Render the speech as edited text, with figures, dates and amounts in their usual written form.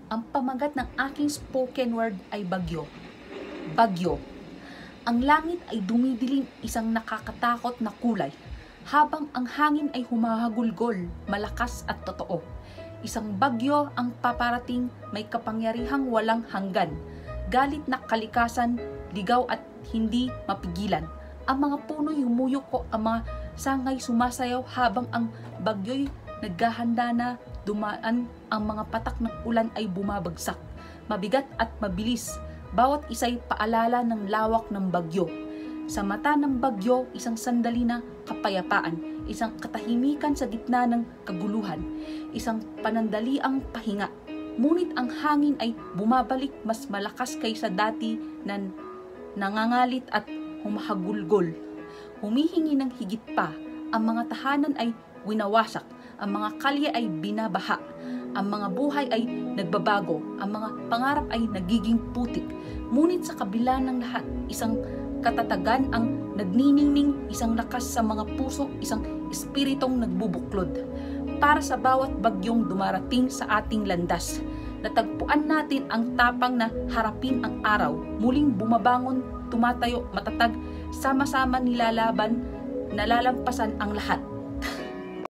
Ang pamagat ng aking spoken word ay bagyo. Bagyo. Ang langit ay dumidilim isang nakakatakot na kulay, habang ang hangin ay humahagulgol, malakas at totoo. Isang bagyo ang paparating, may kapangyarihang walang hanggan. Galit na kalikasan, ligaw at hindi mapigilan. Ang mga puno'y humuyuko, ang mga sangay sumasayaw habang ang bagyo'y naghahanda na dumaan. Ang mga patak ng ulan ay bumabagsak, mabigat at mabilis. Bawat isa'y paalala ng lawak ng bagyo. Sa mata ng bagyo, isang sandali na kapayapaan, isang katahimikan sa gitna ng kaguluhan, isang panandaliang pahinga. Ngunit ang hangin ay bumabalik mas malakas kaysa dati na nangangalit at humahagulgol. Humihingi ng higit pa, ang mga tahanan ay winawasak, ang mga kalye ay binabaha, ang mga buhay ay nagbabago, ang mga pangarap ay nagiging putik. Ngunit sa kabila ng lahat, isang katatagan ang nagniningning, isang lakas sa mga puso, isang espiritong nagbubuklod. Para sa bawat bagyong dumarating sa ating landas, natagpuan natin ang tapang na harapin ang araw, muling bumabangon, tumatayo, matatag, sama-sama nilalaban, nalalampasan ang lahat.